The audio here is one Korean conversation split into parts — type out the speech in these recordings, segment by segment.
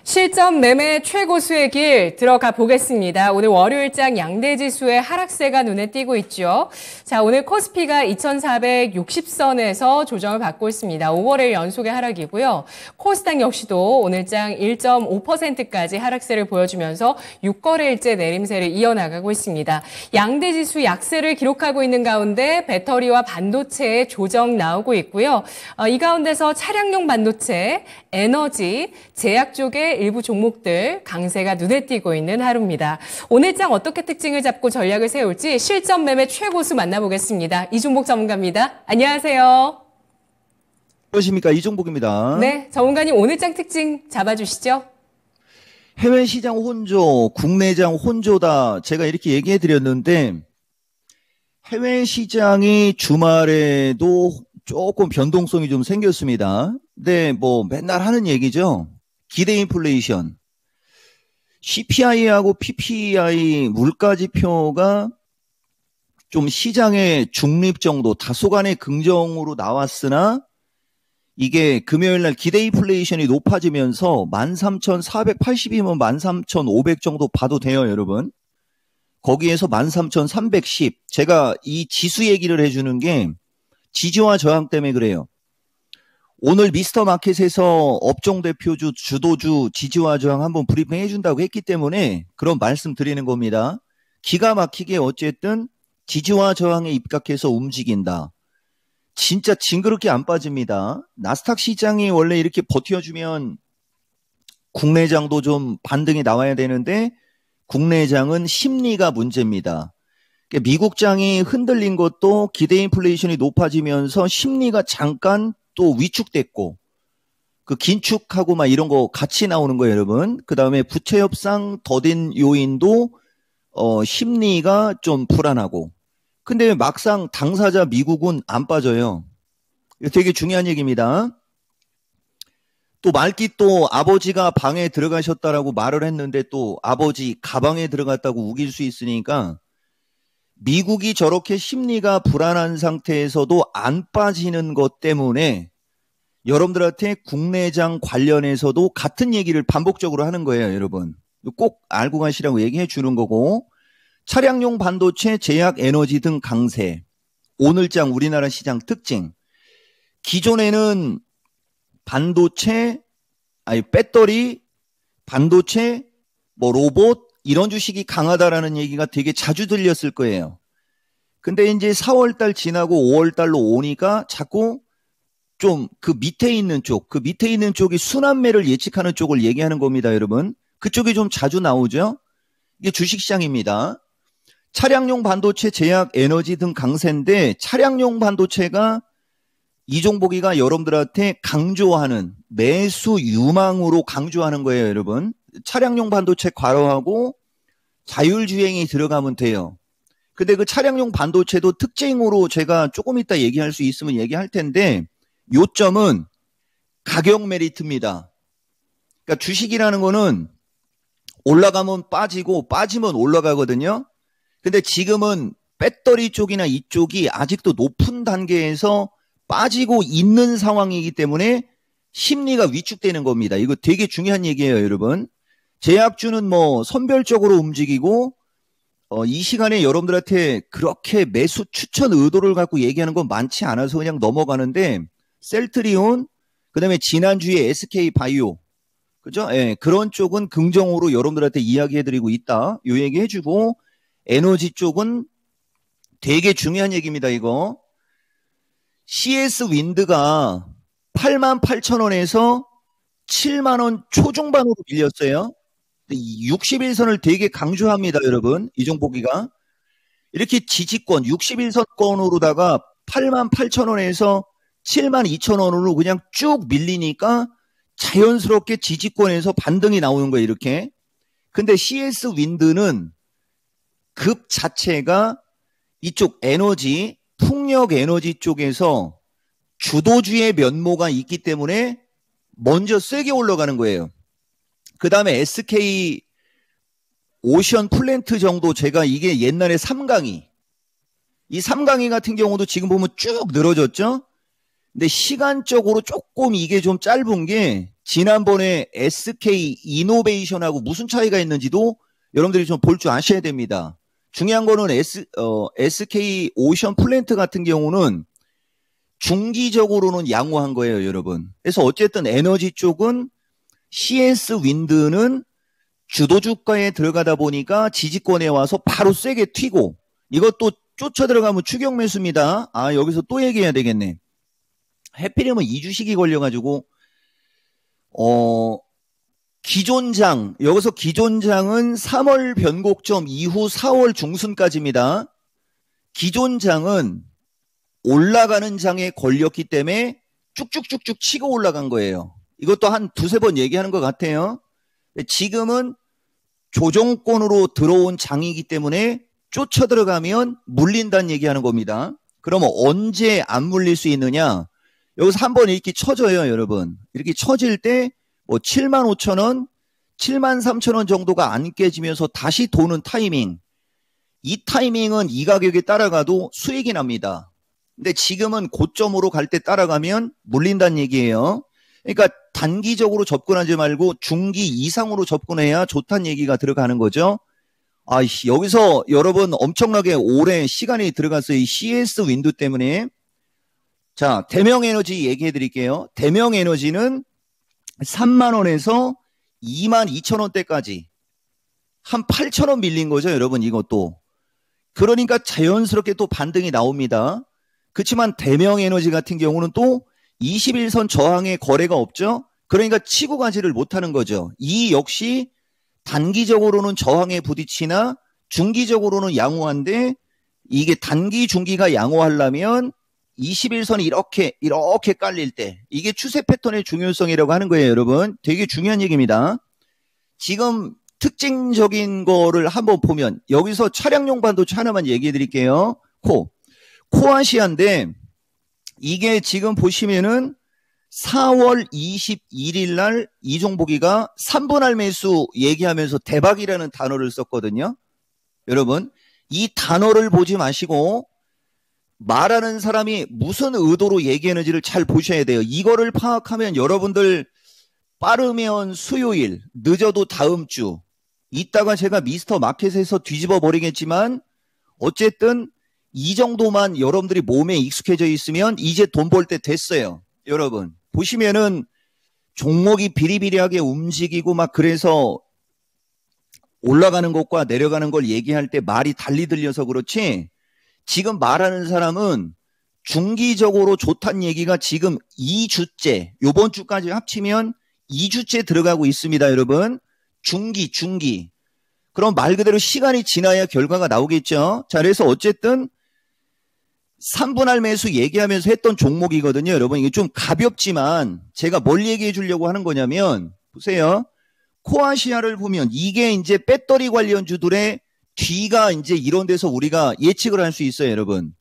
실전 매매 최고수의 길 들어가 보겠습니다. 오늘 월요일장 양대지수의 하락세가 눈에 띄고 있죠. 자, 오늘 코스피가 2460선에서 조정을 받고 있습니다. 5월의 연속의 하락이고요. 코스닥 역시도 오늘장 1.5%까지 하락세를 보여주면서 6거래일째 내림세를 이어나가고 있습니다. 양대지수 약세를 기록하고 있는 가운데 배터리와 반도체의 조정 나오고 있고요. 이 가운데서 차량용 반도체, 에너지, 제약 쪽의 일부 종목들 강세가 눈에 띄고 있는 하루입니다. 오늘장 어떻게 특징을 잡고 전략을 세울지 실전 매매 최고수 만나보겠습니다. 이종복 전문가입니다. 안녕하세요. 안녕하십니까, 이종복입니다. 네, 전문가님 오늘장 특징 잡아주시죠. 해외 시장 혼조, 국내장 혼조다 제가 이렇게 얘기해 드렸는데 해외 시장이 주말에도 조금 변동성이 좀 생겼습니다. 근데 뭐 맨날 하는 얘기죠. 기대 인플레이션. CPI하고 PPI 물가지표가 좀 시장의 중립 정도, 다소간의 긍정으로 나왔으나 이게 금요일날 기대 인플레이션이 높아지면서 13,480이면 13,500 정도 봐도 돼요, 여러분. 거기에서 13,310. 제가 이 지수 얘기를 해주는 게 지지와 저항 때문에 그래요. 오늘 미스터 마켓에서 업종 대표주, 주도주, 지지와 저항 한번 브리핑 해준다고 했기 때문에 그런 말씀 드리는 겁니다. 기가 막히게 어쨌든 지지와 저항에 입각해서 움직인다. 진짜 징그럽게 안 빠집니다. 나스닥 시장이 원래 이렇게 버텨주면 국내장도 좀 반등이 나와야 되는데 국내장은 심리가 문제입니다. 미국장이 흔들린 것도 기대 인플레이션이 높아지면서 심리가 잠깐 또 위축됐고 그 긴축하고 막 이런 거 같이 나오는 거예요, 여러분. 그 다음에 부채 협상 더딘 요인도 심리가 좀 불안하고. 근데 막상 당사자 미국은 안 빠져요. 이거 되게 중요한 얘기입니다. 또 말기 또 아버지가 방에 들어가셨다라고 말을 했는데 또 아버지 가방에 들어갔다고 우길 수 있으니까 미국이 저렇게 심리가 불안한 상태에서도 안 빠지는 것 때문에 여러분들한테 국내장 관련해서도 같은 얘기를 반복적으로 하는 거예요, 여러분. 꼭 알고 가시라고 얘기해 주는 거고, 차량용 반도체, 제약, 에너지 등 강세. 오늘장 우리나라 시장 특징. 기존에는 반도체, 배터리, 반도체, 뭐 로봇 이런 주식이 강하다라는 얘기가 되게 자주 들렸을 거예요. 근데 이제 4월달 지나고 5월달로 오니까 자꾸 좀 그 밑에 있는 쪽이 순환매를 예측하는 쪽을 얘기하는 겁니다, 여러분. 그쪽이 좀 자주 나오죠. 이게 주식시장입니다. 차량용 반도체, 제약, 에너지 등 강세인데 차량용 반도체가 이종복이가 여러분들한테 강조하는 매수 유망으로 강조하는 거예요, 여러분. 차량용 반도체 괄호하고 자율주행이 들어가면 돼요. 근데 그 차량용 반도체도 특징으로 제가 조금 이따 얘기할 수 있으면 얘기할 텐데 요점은 가격 메리트입니다. 그러니까 주식이라는 거는 올라가면 빠지고 빠지면 올라가거든요. 근데 지금은 배터리 쪽이나 이쪽이 아직도 높은 단계에서 빠지고 있는 상황이기 때문에 심리가 위축되는 겁니다. 이거 되게 중요한 얘기예요, 여러분. 제약주는 뭐 선별적으로 움직이고 이 시간에 여러분들한테 그렇게 매수 추천 의도를 갖고 얘기하는 건 많지 않아서 그냥 넘어가는데 셀트리온, 그 다음에 지난주에 SK바이오, 그죠? 예, 그런 쪽은 긍정으로 여러분들한테 이야기해드리고 있다. 요 얘기 해주고 에너지 쪽은 되게 중요한 얘기입니다, 이거. CS 윈드가 88,000원에서 7만원 초중반으로 밀렸어요. 61선을 되게 강조합니다, 여러분. 이종복이가. 이렇게 지지권, 61선권으로다가 88,000원에서 72,000원으로 그냥 쭉 밀리니까 자연스럽게 지지권에서 반등이 나오는 거예요, 이렇게. 근데 CS 윈드는 급 자체가 이쪽 에너지, 풍력 에너지 쪽에서 주도주의 면모가 있기 때문에 먼저 세게 올라가는 거예요. 그 다음에 SK 오션 플랜트 정도 제가 이게 옛날에 3강이 이 3강이 같은 경우도 지금 보면 쭉 늘어졌죠. 근데 시간적으로 조금 이게 좀 짧은 게 지난번에 SK 이노베이션하고 무슨 차이가 있는지도 여러분들이 좀 볼 줄 아셔야 됩니다. 중요한 거는 SK 오션 플랜트 같은 경우는 중기적으로는 양호한 거예요, 여러분. 그래서 어쨌든 에너지 쪽은 CS 윈드는 주도주가에 들어가다 보니까 지지권에 와서 바로 세게 튀고, 이것도 쫓아 들어가면 추격 매수입니다. 아, 여기서 또 얘기해야 되겠네. 해피림은 2주식이 걸려가지고 기존장, 여기서 기존장은 3월 변곡점 이후 4월 중순까지입니다. 기존장은 올라가는 장에 걸렸기 때문에 쭉쭉쭉쭉 치고 올라간 거예요. 이것도 한 두세 번 얘기하는 것 같아요. 지금은 조정권으로 들어온 장이기 때문에 쫓아 들어가면 물린다는 얘기하는 겁니다. 그러면 언제 안 물릴 수 있느냐? 여기서 한번 이렇게 쳐져요, 여러분. 이렇게 쳐질 때 뭐 75,000원, 73,000원 정도가 안 깨지면서 다시 도는 타이밍. 이 타이밍은 이 가격에 따라가도 수익이 납니다. 근데 지금은 고점으로 갈 때 따라가면 물린다는 얘기예요. 그러니까 단기적으로 접근하지 말고 중기 이상으로 접근해야 좋다는 얘기가 들어가는 거죠. 아이씨, 여기서 여러분 엄청나게 오래 시간이 들어갔어요. 이 CS 윈도 때문에. 자, 대명에너지 얘기해 드릴게요. 대명에너지는 3만원에서 22,000원대까지 한 8,000원 밀린 거죠, 여러분, 이것도. 그러니까 자연스럽게 또 반등이 나옵니다. 그렇지만 대명에너지 같은 경우는 또 21선 저항의 거래가 없죠. 그러니까 치고 가지를 못하는 거죠. 이 역시 단기적으로는 저항에 부딪히나 중기적으로는 양호한데, 이게 단기 중기가 양호하려면 21선이 이렇게 깔릴 때, 이게 추세 패턴의 중요성이라고 하는 거예요, 여러분. 되게 중요한 얘기입니다. 지금 특징적인 거를 한번 보면, 여기서 차량용 반도체 하나만 얘기해 드릴게요. 코아시아인데, 이게 지금 보시면은 4월 21일 날 이종복이가 3분할 매수 얘기하면서 대박이라는 단어를 썼거든요. 여러분, 이 단어를 보지 마시고 말하는 사람이 무슨 의도로 얘기하는지를 잘 보셔야 돼요. 이거를 파악하면 여러분들 빠르면 수요일, 늦어도 다음 주, 이따가 제가 미스터 마켓에서 뒤집어 버리겠지만 어쨌든 이 정도만 여러분들이 몸에 익숙해져 있으면 이제 돈 벌 때 됐어요. 여러분 보시면은 종목이 비리비리하게 움직이고 막 그래서 올라가는 것과 내려가는 걸 얘기할 때 말이 달리 들려서 그렇지, 지금 말하는 사람은 중기적으로 좋다는 얘기가 지금 2주째, 요번 주까지 합치면 2주째 들어가고 있습니다, 여러분. 중기. 그럼 말 그대로 시간이 지나야 결과가 나오겠죠. 자, 그래서 어쨌든 3분할 매수 얘기하면서 했던 종목이거든요, 여러분. 이게 좀 가볍지만 제가 뭘 얘기해 주려고 하는 거냐면, 보세요. 코아시아를 보면 이게 이제 배터리 관련주들의 뒤가 이제 이런 데서 우리가 예측을 할 수 있어요, 여러분.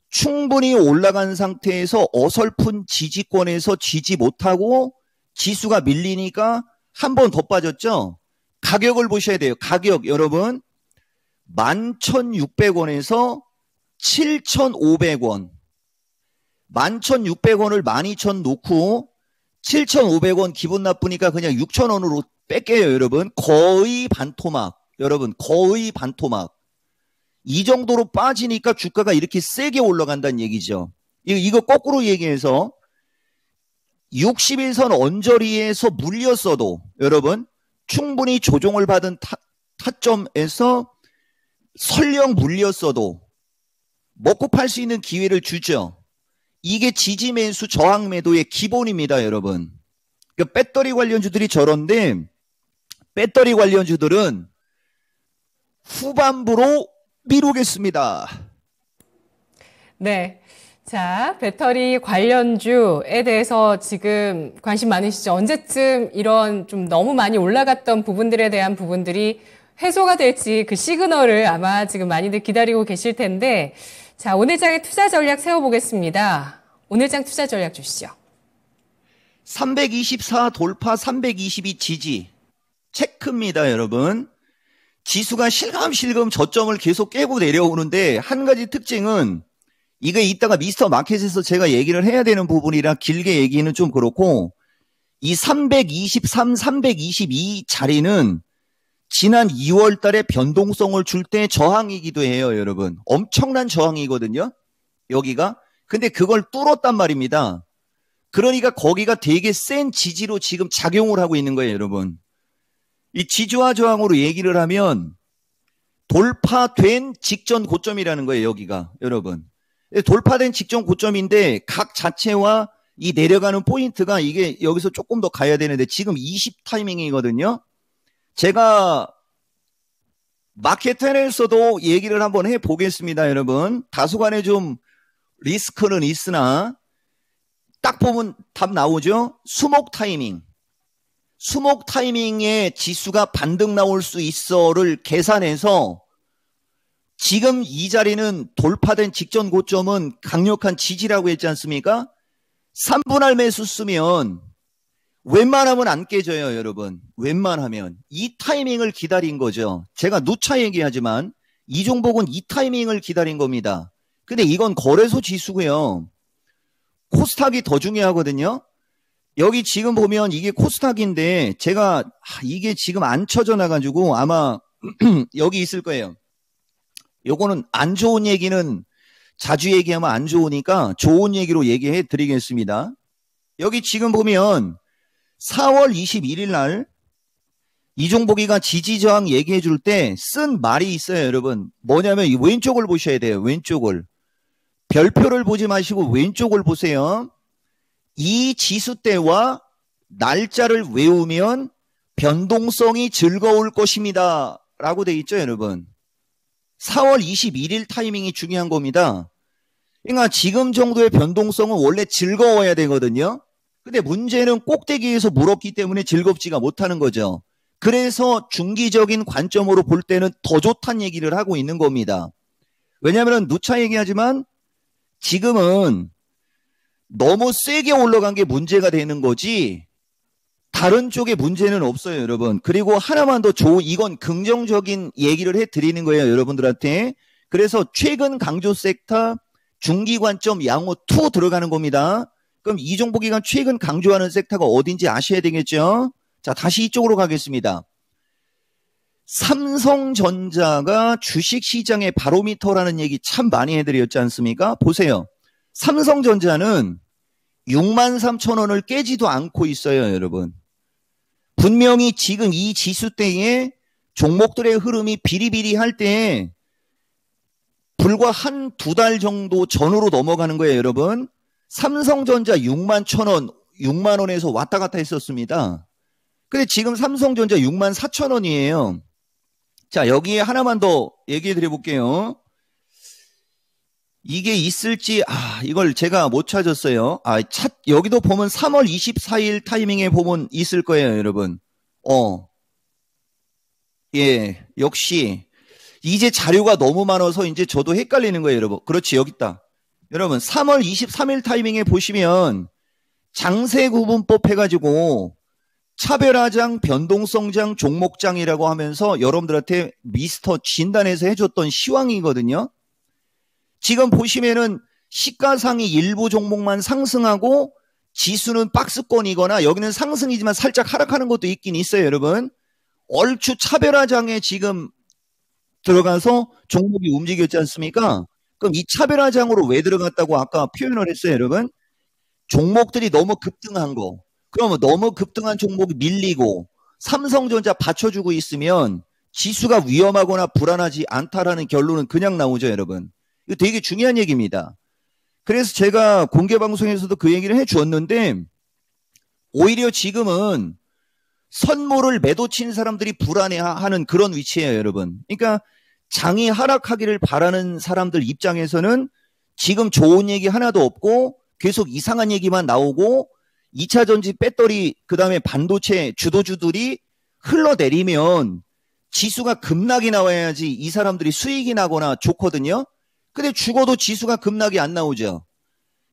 충분히 올라간 상태에서 어설픈 지지권에서 지지 못하고 지수가 밀리니까 한 번 더 빠졌죠. 가격을 보셔야 돼요. 가격 여러분 11,600원에서 7,500원, 11,600원을 12,000 놓고 7,500원 기분 나쁘니까 그냥 6,000원으로 뺄게요, 여러분. 거의 반토막. 여러분 거의 반토막. 이 정도로 빠지니까 주가가 이렇게 세게 올라간다는 얘기죠. 이거 거꾸로 얘기해서 61선 언저리에서 물렸어도 여러분 충분히 조정을 받은 타점에서 설령 물렸어도 먹고 팔 수 있는 기회를 주죠. 이게 지지 매수 저항 매도의 기본입니다, 여러분. 그러니까 배터리 관련주들이 저런데 배터리 관련주들은 후반부로 미루겠습니다. 네. 자, 배터리 관련주에 대해서 지금 관심 많으시죠? 언제쯤 이런 좀 너무 많이 올라갔던 부분들에 대한 부분들이 해소가 될지 그 시그널을 아마 지금 많이들 기다리고 계실 텐데, 자, 오늘장의 투자 전략 세워보겠습니다. 오늘장 투자 전략 주시죠. 324 돌파, 322 지지. 체크입니다, 여러분. 지수가 실감실감 저점을 계속 깨고 내려오는데 한 가지 특징은, 이게 이따가 미스터 마켓에서 제가 얘기를 해야 되는 부분이라 길게 얘기는 좀 그렇고, 이 323, 322 자리는 지난 2월 달에 변동성을 줄 때 저항이기도 해요, 여러분. 엄청난 저항이거든요, 여기가. 근데 그걸 뚫었단 말입니다. 그러니까 거기가 되게 센 지지로 지금 작용을 하고 있는 거예요, 여러분. 이 지지와 저항으로 얘기를 하면 돌파된 직전 고점이라는 거예요, 여기가, 여러분. 돌파된 직전 고점인데 각 자체와 이 내려가는 포인트가 이게 여기서 조금 더 가야 되는데 지금 20 타이밍이거든요. 제가 마켓텐에서도 얘기를 한번 해보겠습니다, 여러분. 다소간에 좀 리스크는 있으나 딱 보면 답 나오죠? 수목 타이밍. 수목 타이밍에 지수가 반등 나올 수 있어를 계산해서 지금 이 자리는 돌파된 직전 고점은 강력한 지지라고 했지 않습니까? 3분할 매수 쓰면 웬만하면 안 깨져요, 여러분. 웬만하면. 이 타이밍을 기다린 거죠. 제가 누차 얘기하지만 이 종목은 이 타이밍을 기다린 겁니다. 근데 이건 거래소 지수고요. 코스닥이 더 중요하거든요. 여기 지금 보면 이게 코스닥인데 제가 이게 지금 안 쳐져 나가지고 아마 여기 있을 거예요. 요거는 안 좋은 얘기는 자주 얘기하면 안 좋으니까 좋은 얘기로 얘기해 드리겠습니다. 여기 지금 보면 4월 21일 날 이종복이가 지지저항 얘기해 줄 때 쓴 말이 있어요, 여러분. 뭐냐면 이 왼쪽을 보셔야 돼요, 왼쪽을. 별표를 보지 마시고 왼쪽을 보세요. 이 지수대와 날짜를 외우면 변동성이 즐거울 것입니다 라고 돼 있죠, 여러분. 4월 21일 타이밍이 중요한 겁니다. 그러니까 지금 정도의 변동성은 원래 즐거워야 되거든요. 근데 문제는 꼭대기에서 물었기 때문에 즐겁지가 못하는 거죠. 그래서 중기적인 관점으로 볼 때는 더 좋다는 얘기를 하고 있는 겁니다. 왜냐하면 누차 얘기하지만 지금은 너무 세게 올라간 게 문제가 되는 거지 다른 쪽에 문제는 없어요, 여러분. 그리고 하나만 더 이건 긍정적인 얘기를 해드리는 거예요, 여러분들한테. 그래서 최근 강조 섹터 중기 관점 양호 2 들어가는 겁니다. 그럼 이종복이가 최근 강조하는 섹터가 어딘지 아셔야 되겠죠? 자, 다시 이쪽으로 가겠습니다. 삼성전자가 주식시장의 바로미터라는 얘기 참 많이 해드렸지 않습니까? 보세요. 삼성전자는 63,000원을 깨지도 않고 있어요, 여러분. 분명히 지금 이 지수대에 종목들의 흐름이 비리비리할 때 불과 한 두 달 정도 전으로 넘어가는 거예요, 여러분. 삼성전자 61,000원, 6만원에서 왔다 갔다 했었습니다. 근데 지금 삼성전자 64,000원이에요. 자, 여기에 하나만 더 얘기해 드려 볼게요. 이게 있을지, 이걸 제가 못 찾았어요. 여기도 보면 3월 24일 타이밍에 보면 있을 거예요, 여러분. 예, 역시. 이제 자료가 너무 많아서 이제 저도 헷갈리는 거예요, 여러분. 그렇지, 여기 있다. 여러분, 3월 23일 타이밍에 보시면 장세구분법 해가지고 차별화장, 변동성장, 종목장이라고 하면서 여러분들한테 미스터 진단해서 해줬던 시황이거든요. 지금 보시면은 시가상이 일부 종목만 상승하고 지수는 박스권이거나 여기는 상승이지만 살짝 하락하는 것도 있긴 있어요, 여러분. 얼추 차별화장에 지금 들어가서 종목이 움직였지 않습니까? 그럼 이 차별화장으로 왜 들어갔다고 아까 표현을 했어요, 여러분? 종목들이 너무 급등한 거. 그러면 너무 급등한 종목이 밀리고 삼성전자 받쳐주고 있으면 지수가 위험하거나 불안하지 않다라는 결론은 그냥 나오죠, 여러분. 이거 되게 중요한 얘기입니다. 그래서 제가 공개방송에서도 그 얘기를 해주었는데 오히려 지금은 선물을 매도 친 사람들이 불안해하는 그런 위치예요, 여러분. 그러니까 장이 하락하기를 바라는 사람들 입장에서는 지금 좋은 얘기 하나도 없고 계속 이상한 얘기만 나오고 2차 전지 배터리 그다음에 반도체 주도주들이 흘러내리면 지수가 급락이 나와야지 이 사람들이 수익이 나거나 좋거든요. 근데 죽어도 지수가 급락이 안 나오죠.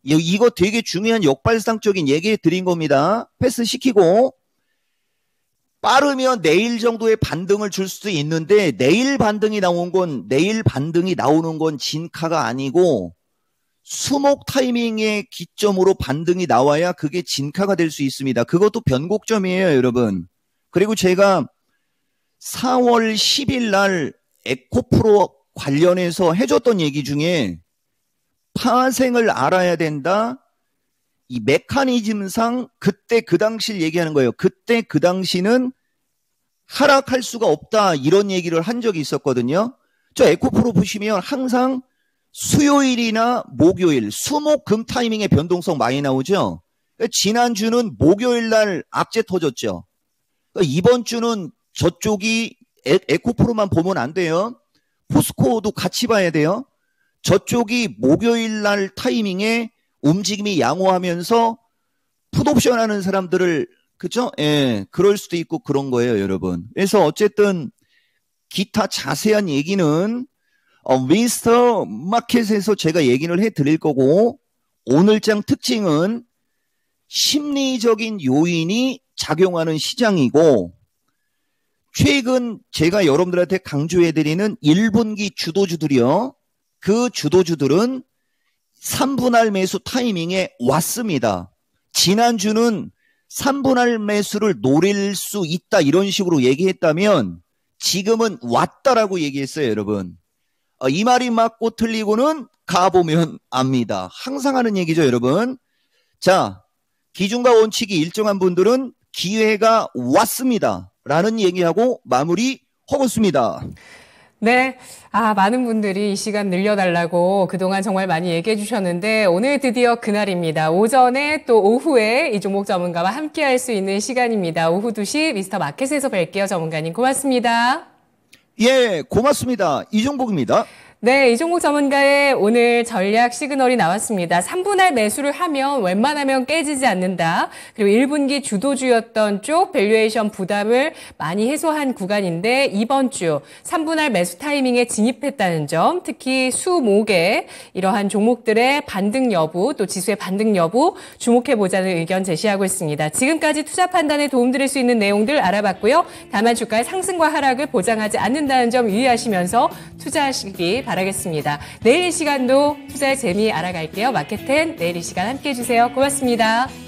이거 되게 중요한 역발상적인 얘기 드린 겁니다. 패스시키고 빠르면 내일 정도의 반등을 줄 수도 있는데 내일 반등이 나오는 건 진카가 아니고 수목 타이밍의 기점으로 반등이 나와야 그게 진카가 될 수 있습니다. 그것도 변곡점이에요, 여러분. 그리고 제가 4월 10일 날 에코프로 관련해서 해줬던 얘기 중에 파생을 알아야 된다. 이 메커니즘상 그때 그 당시를 얘기하는 거예요. 그때 그 당시는 하락할 수가 없다. 이런 얘기를 한 적이 있었거든요. 저 에코프로 보시면 항상 수요일이나 목요일, 수목금 타이밍의 변동성 많이 나오죠. 지난주는 목요일 날 악재 터졌죠. 이번 주는 저쪽이 에코프로만 보면 안 돼요. 포스코도 같이 봐야 돼요. 저쪽이 목요일 날 타이밍에 움직임이 양호하면서 풋옵션 하는 사람들을, 그죠? 예, 그럴 수도 있고 그런 거예요, 여러분. 그래서 어쨌든 기타 자세한 얘기는 미스터 마켓에서 제가 얘기를 해드릴 거고, 오늘장 특징은 심리적인 요인이 작용하는 시장이고, 최근 제가 여러분들한테 강조해드리는 1분기 주도주들이요. 그 주도주들은 3분할 매수 타이밍에 왔습니다. 지난주는 3분할 매수를 노릴 수 있다 이런 식으로 얘기했다면 지금은 왔다라고 얘기했어요, 여러분. 이 말이 맞고 틀리고는 가보면 압니다. 항상 하는 얘기죠, 여러분. 자, 기준과 원칙이 일정한 분들은 기회가 왔습니다 라는 얘기하고 마무리 하겠습니다. 네. 많은 분들이 이 시간 늘려달라고 그동안 정말 많이 얘기해 주셨는데 오늘 드디어 그날입니다. 오전에 또 오후에 이 종목 전문가와 함께 할 수 있는 시간입니다. 오후 2시 미스터 마켓에서 뵐게요. 전문가님 고맙습니다. 예, 고맙습니다. 이종복입니다. 네, 이종목 전문가의 오늘 전략 시그널이 나왔습니다. 3분할 매수를 하면 웬만하면 깨지지 않는다. 그리고 1분기 주도주였던 쪽 밸류에이션 부담을 많이 해소한 구간인데 이번 주 3분할 매수 타이밍에 진입했다는 점, 특히 수목에 이러한 종목들의 반등 여부, 또 지수의 반등 여부 주목해보자는 의견 제시하고 있습니다. 지금까지 투자 판단에 도움드릴 수 있는 내용들 알아봤고요. 다만 주가의 상승과 하락을 보장하지 않는다는 점 유의하시면서 투자하시기 바라겠습니다. 내일 이 시간도 투자의 재미 알아갈게요. 마켓10 내일 이 시간 함께해 주세요. 고맙습니다.